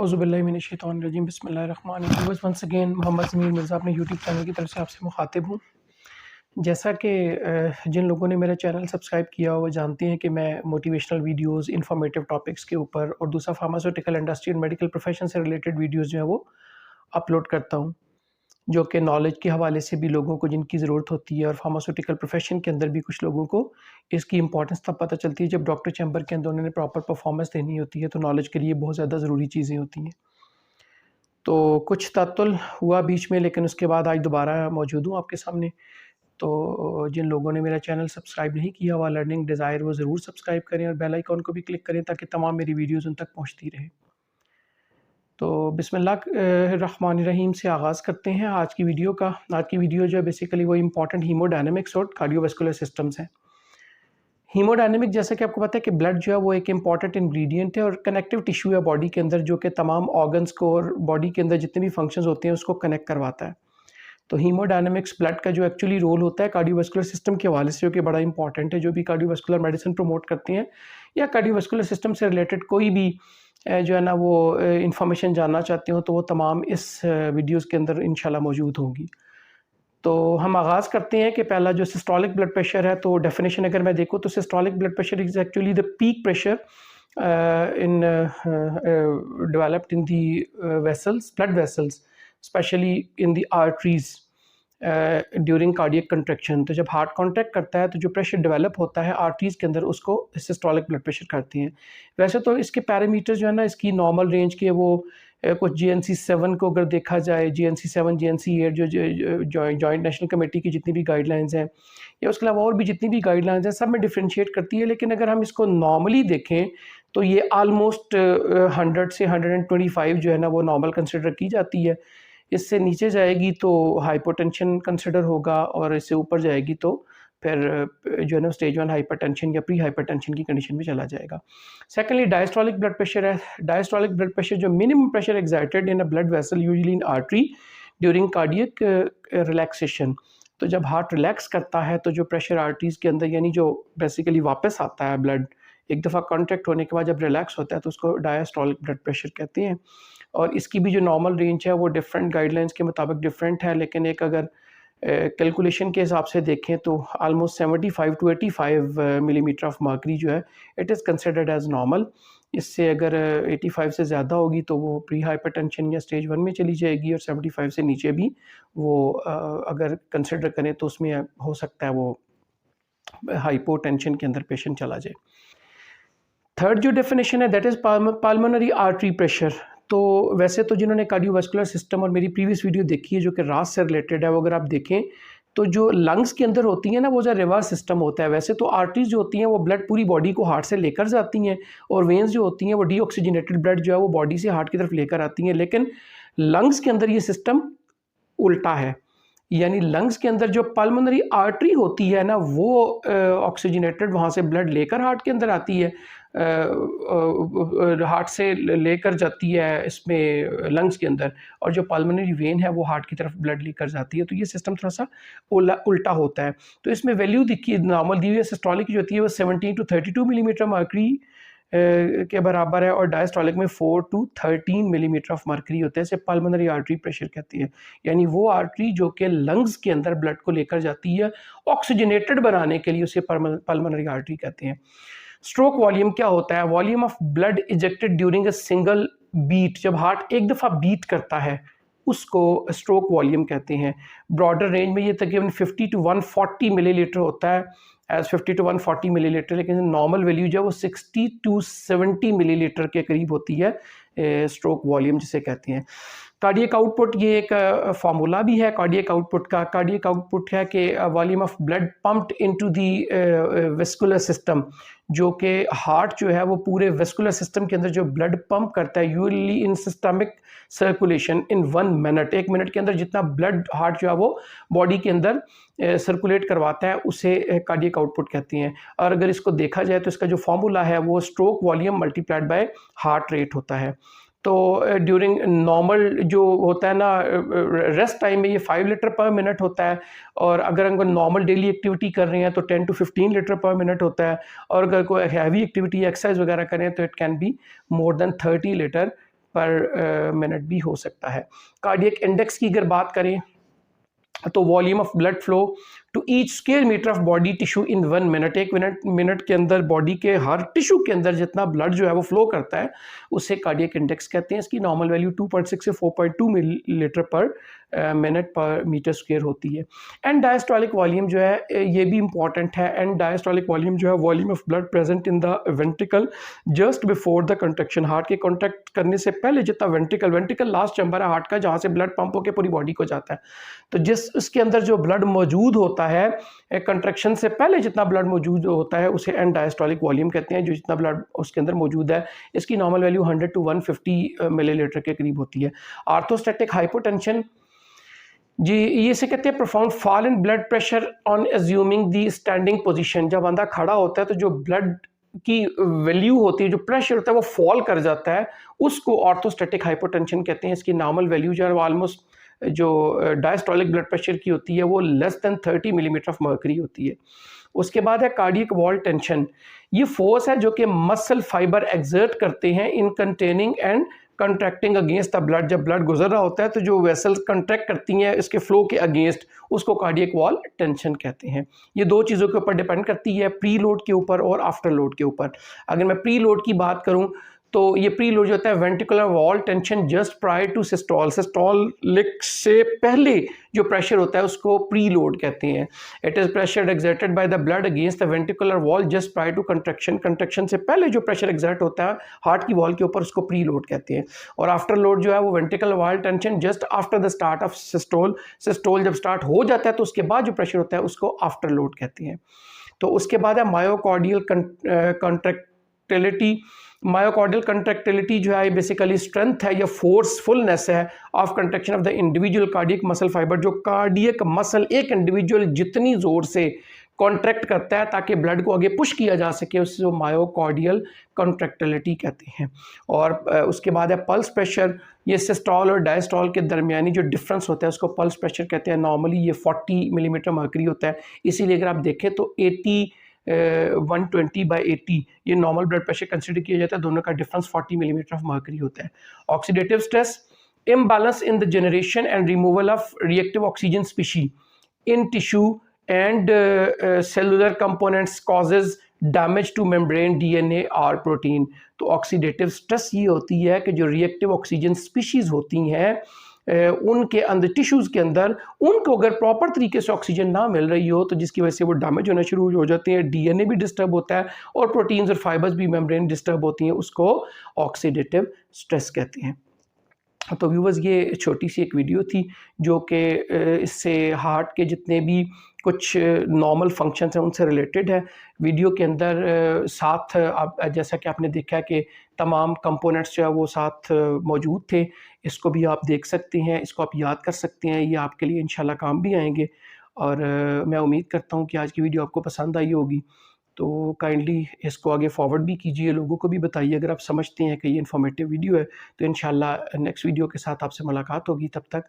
औज़ुबिल्लाहिमिनश्शैतानिर्रजीम बिस्मिल्लाहिर्रहमानिर्रहीम। Once again Mohammad ज़मीर मिर्ज़ा अपने YouTube channel की तरफ से आपसे मुखातिब हूँ। जैसा कि जिन लोगों ने मेरा चैनल सब्सक्राइब किया वो जानते हैं कि मैं मोटिवेशनल वीडियोज़, इन्फॉर्मेटिव टॉपिक्स के ऊपर और दूसरा फार्मास्यूटिकल इंडस्ट्री और मेडिकल प्रोफेशन से रिलेटेड वीडियोज़ जो है वो अपलोड करता हूँ। जो कि नॉलेज के हवाले से भी लोगों को जिनकी ज़रूरत होती है, और फार्मास्यूटिकल प्रोफेशन के अंदर भी कुछ लोगों को इसकी इंपॉर्टेंस तब पता चलती है जब डॉक्टर चैम्बर के अंदर उन्होंने प्रॉपर परफॉर्मेंस देनी होती है, तो नॉलेज के लिए बहुत ज़्यादा ज़रूरी चीज़ें होती हैं। तो कुछ तात्तुल हुआ बीच में, लेकिन उसके बाद आज दोबारा मौजूद हूँ आपके सामने। तो जिन लोगों ने मेरा चैनल सब्सक्राइब नहीं किया हुआ, लर्निंग डिज़ायर, वो ज़रूर सब्सक्राइब करें और बेल आइकॉन को भी क्लिक करें ताकि तमाम मेरी वीडियोज़ उन तक पहुँचती रहे। तो बिस्मिल्लाहिर्रहमानिर्रहीम से आगाज़ करते हैं आज की वीडियो का। आज की वीडियो जो है बेसिकली वो इम्पॉर्टेंट हीमोडायनामिक्स और कार्डियोवैस्कुलर सिस्टम्स हैं। हीमोडायनामिक, जैसे कि आपको पता है कि ब्लड जो है वो एक इम्पॉर्टेंट इंग्रेडिएंट है और कनेक्टिव टिश्यू है बॉडी के अंदर, जो कि तमाम ऑर्गन्स को और बॉडी के अंदर जितने भी फंक्शंस होते हैं उसको कनेक्ट करवाता है। तो हीमोडायनामिक्स ब्लड का जो एक्चुअली रोल होता है कार्डियोवैस्कुलर सिस्टम के हवाले से, जो कि बड़ा इंपॉर्टेंट है। जो भी कार्डियोवैस्कुलर मेडिसिन प्रमोट करते हैं या कार्डियोवैस्कुलर सिस्टम से रिलेटेड कोई भी जो है ना वो इंफॉर्मेशन जानना चाहते हो, तो वो तमाम इस वीडियोज़ के अंदर इंशाल्लाह मौजूद होंगी। तो हम आगाज़ करते हैं कि पहला जो सिस्टोलिक ब्लड प्रेशर है, तो डेफिनेशन अगर मैं देखूँ तो systolic blood pressure is actually the peak pressure in developed in the vessels, blood vessels, specially in the arteries during cardiac contraction. तो जब हार्ट कॉन्ट्रैक्ट करता है तो जो प्रेशर डेवलप होता है आर्टरीज के अंदर, उसको सिस्टोलिक ब्लड प्रेशर करते हैं। वैसे तो इसके पैरामीटर जो है ना, इसकी नॉर्मल रेंज के वो कुछ GNC 7 को अगर देखा जाए, GNC 7, GNC 8 जो जॉइंट नेशनल कमेटी की जितनी भी गाइडलाइंस हैं, या उसके अलावा और भी जितनी भी गाइडलाइंस हैं, सब में डिफ्रेंशिएट करती है। लेकिन अगर हम इसको नॉर्मली देखें तो ये आलमोस्ट 100 से 125 जो है ना वो नॉर्मल कंसिडर की जाती है। इससे नीचे जाएगी तो हाइपोटेंशन कंसिडर होगा, और इससे ऊपर जाएगी तो फिर जो है ना स्टेज 1 हाइपरटेंशन या प्री हाइपरटेंशन की कंडीशन में चला जाएगा। सेकेंडली डायस्टोलिक ब्लड प्रेशर है। डायस्टोलिक ब्लड प्रेशर जो minimum pressure excited in a blood vessel usually in artery during cardiac relaxation. तो जब हार्ट रिलैक्स करता है तो जो प्रेशर आर्टरीज के अंदर, यानी जो बेसिकली वापस आता है ब्लड एक दफ़ा कॉन्टैक्ट होने के बाद जब रिलैक्स होता है, तो उसको डायस्टोलिक ब्लड प्रेशर कहते हैं। और इसकी भी जो नॉर्मल रेंज है वो डिफरेंट गाइडलाइंस के मुताबिक डिफरेंट है, लेकिन एक अगर कैलकुलेशन के हिसाब से देखें तो आलमोस्ट 75 टू 85 मिलीमीटर ऑफ मर्करी जो है it is considered as normal. इससे अगर 85 से ज़्यादा होगी तो वो प्री हाइपरटेंशन या स्टेज 1 में चली जाएगी, और 75 से नीचे भी वो अगर कंसिडर करें तो उसमें हो सकता है वो हाइपोटेंशन के अंदर पेशेंट चला जाए। थर्ड जो डेफिनेशन है दैट इज़ पाल्मोनरी आर्टरी प्रेशर। तो वैसे तो जिन्होंने कार्डियोवैस्कुलर सिस्टम और मेरी प्रीवियस वीडियो देखी है जो कि रास से रिलेटेड है, वो अगर आप देखें तो जो लंग्स के अंदर होती हैं ना, वो जो रिवर्स सिस्टम होता है। वैसे तो आर्टरीज जो होती हैं वो ब्लड पूरी बॉडी को हार्ट से लेकर जाती हैं, और वेन्स जो होती हैं वो डीऑक्सीजनेटेड ब्लड जो है वो बॉडी से हार्ट की तरफ लेकर आती हैं। लेकिन लंग्स के अंदर ये सिस्टम उल्टा है, यानी लंग्स के अंदर जो पल्मोनरी आर्टरी होती है ना, वो ऑक्सीजनेटेड वहाँ से ब्लड लेकर हार्ट के अंदर आती है, हार्ट से लेकर जाती है इसमें लंग्स के अंदर, और जो पल्मोनरी वेन है वो हार्ट की तरफ ब्लड लेकर जाती है। तो ये सिस्टम थोड़ा सा उल्टा होता है। तो इसमें वैल्यू देखिए नॉर्मल दी हुई है। सिस्टोलिक की जो होती है वो 17 टू 32 मिलीमीटर मर्करी के बराबर है, और डायस्टोलिक में 4 टू 13 मिलीमीटर ऑफ मर्करी होता है। इसे पल्मोनरी आर्टरी प्रेशर कहती है, यानी वो आर्टरी जो कि लंग्स के अंदर ब्लड को लेकर जाती है ऑक्सीजनेटेड बनाने के लिए, उसे पल्मोनरी आर्टरी कहते हैं। स्ट्रोक वॉल्यूम क्या होता है? Volume of blood ejected during a single beat. जब हार्ट एक दफ़ा बीट करता है उसको स्ट्रोक वॉल्यूम कहते हैं। ब्रॉडर रेंज में ये तकरीबन 50 टू 140 मिलीलीटर होता है, एज 50 टू 140 मिलीलीटर, लेकिन नॉर्मल वैल्यू जो है वो 60 टू 70 मिलीलीटर के करीब होती है स्ट्रोक वॉल्यूम जिसे कहते हैं। कार्डियक आउटपुट, ये एक फार्मूला भी है कार्डियक आउटपुट का। कार्डियक आउटपुट है कि volume of blood pumped into the vascular system, जो कि हार्ट जो है वो पूरे वेस्कुलर सिस्टम के अंदर जो ब्लड पंप करता है usually in systemic circulation in 1 minute. 1 minute के अंदर जितना ब्लड हार्ट जो है वो बॉडी के अंदर सर्कुलेट करवाता है उसे कार्डियक आउटपुट कहते हैं। और अगर इसको देखा जाए तो इसका जो फार्मूला है वो stroke volume multiplied by heart rate होता है। तो ड्यूरिंग नॉर्मल जो होता है ना रेस्ट टाइम में ये 5 लीटर पर मिनट होता है, और अगर हम नॉर्मल डेली एक्टिविटी कर रहे हैं तो 10 टू 15 लीटर पर मिनट होता है, और अगर कोई हैवी एक्टिविटी एक्सरसाइज वगैरह करें तो it can be more than 30 litre पर मिनट भी हो सकता है। कार्डियक इंडेक्स की अगर बात करें तो volume of blood flow to each square metre of body tissue in 1 minute, एक मिनट के अंदर बॉडी के हर टिश्यू के अंदर जितना ब्लड जो है वो फ्लो करता है उसे कार्डियक इंडेक्स कहते हैं। इसकी नॉर्मल वैल्यू 2.6 से 4.2 मिलीलीटर पर मिनट पर मीटर स्क्वायर होती है। एंड डायस्टोलिक वॉल्यूम जो है ये भी इंपॉर्टेंट है। एंड डायस्टोलिक वॉल्यूम जो है volume of blood present in the ventricle just before the contraction, heart के कॉन्ट्रैक्ट करने से पहले जितना वेंट्रिकल लास्ट चैम्बर है हार्ट का जहाँ से ब्लड पंप होकर पूरी बॉडी को जाता है, तो जिस उसके अंदर जो ब्लड मौजूद होता है कंट्रैक्शन से पहले जितना ब्लड मौजूद होता है उसे एंड डायस्टोलिक वॉल्यूम कहते हैं। जो जितना ब्लड उसके अंदर मौजूद है इसकी नॉर्मल वैल्यू 100 to 150 मिलीलीटर के करीब होती है। आर्थोस्टैटिक हाइपोटेंशन जी ये से कहते हैं profound fall in blood pressure on assuming the standing position. जब बंदा खड़ा होता है तो जो ब्लड की वैल्यू होती है, जो प्रेशर होता है वो फॉल कर जाता है, उसको ऑर्थोस्टैटिक हाइपोटेंशन कहते हैं। इसकी नॉर्मल वैल्यू जो है वो ऑलमोस्ट जो डायस्टोलिक ब्लड प्रेशर की होती है वो less than 30 millimetre of mercury होती है। उसके बाद है कार्डियक वॉल टेंशन। ये फोर्स है जो कि मसल फाइबर एक्सर्ट करते हैं in containing and contracting against the blood. जब ब्लड गुजर रहा होता है तो जो वेसल्स कंट्रैक्ट करती हैं इसके फ्लो के अगेंस्ट, उसको कार्डियक वॉल टेंशन कहते हैं। ये दो चीज़ों के ऊपर डिपेंड करती है, प्री लोड के ऊपर और आफ्टर लोड के ऊपर। अगर मैं प्री लोड की बात करूं तो ये प्री लोड जो होता है ventricular wall tension just prior to systole, systolic से पहले जो प्रेशर होता है उसको प्री लोड कहते हैं। It is pressure exerted by the blood against the ventricular wall just prior to contraction, contraction से पहले जो प्रेशर एक्सर्ट होता है हार्ट की वॉल के ऊपर उसको प्री लोड कहते हैं। और आफ्टर लोड जो है वो ventricular wall tension just after the start of systole, systole जब स्टार्ट हो जाता है तो उसके बाद जो प्रेशर होता है उसको आफ्टर लोड कहते हैं। तो उसके बाद है मायोकार्डियल कंट्रैक्टिलिटी। मायोकार्डियल कंट्रैक्टिलिटी जो है बेसिकली स्ट्रेंथ है या फोर्सफुलनेस है of contraction of the individual cardiac muscle fibre. जो कार्डियक मसल एक इंडिविजुअल जितनी जोर से कॉन्ट्रैक्ट करता है ताकि ब्लड को आगे पुश किया जा सके उसे मायोकार्डियल कंट्रैक्टिलिटी कहते हैं। और उसके बाद है पल्स प्रेशर। ये सिस्टोल और डायस्टोल के दरमियानी जो डिफरेंस होता है उसको पल्स प्रेशर कहते हैं। नॉर्मली ये 40 मिलीमीटर मर्करी होता है, इसीलिए अगर आप देखें तो 120/80 ये नॉर्मल ब्लड प्रेशर कंसिडर किया जाता है। दोनों का डिफरेंस 40 मिलीमीटर ऑफ मर्करी होता है। Oxidative stress, imbalance in the generation and removal of reactive oxygen species in tissue and cellular components causes damage to membrane, DNA और प्रोटीन। तो oxidative stress ये होती है कि जो रिएक्टिव ऑक्सीजन स्पीशीज़ होती हैं उनके अंदर टिश्यूज़ के अंदर उनको अगर प्रॉपर तरीके से ऑक्सीजन ना मिल रही हो तो जिसकी वजह से वो डैमेज होना शुरू हो जाते हैं, डीएनए भी डिस्टर्ब होता है और प्रोटीन्स और फाइबर्स भी मेम्ब्रेन डिस्टर्ब होती हैं, उसको ऑक्सीडेटिव स्ट्रेस कहते हैं। तो व्यूवर्स ये छोटी सी एक वीडियो थी जो कि इससे हार्ट के जितने भी कुछ नॉर्मल फंक्शंस हैं उनसे रिलेटेड है। वीडियो के अंदर साथ आप जैसा कि आपने देखा है कि तमाम कंपोनेंट्स जो है वो साथ मौजूद थे। इसको भी आप देख सकते हैं, इसको आप याद कर सकते हैं, ये आपके लिए इंशाल्लाह काम भी आएंगे। और मैं उम्मीद करता हूँ कि आज की वीडियो आपको पसंद आई होगी। तो काइंडली इसको आगे फॉरवर्ड भी कीजिए, लोगों को भी बताइए अगर आप समझते हैं कि ये इन्फॉर्मेटिव वीडियो है। तो इंशाल्लाह नेक्स्ट वीडियो के साथ आपसे मुलाकात होगी। तब तक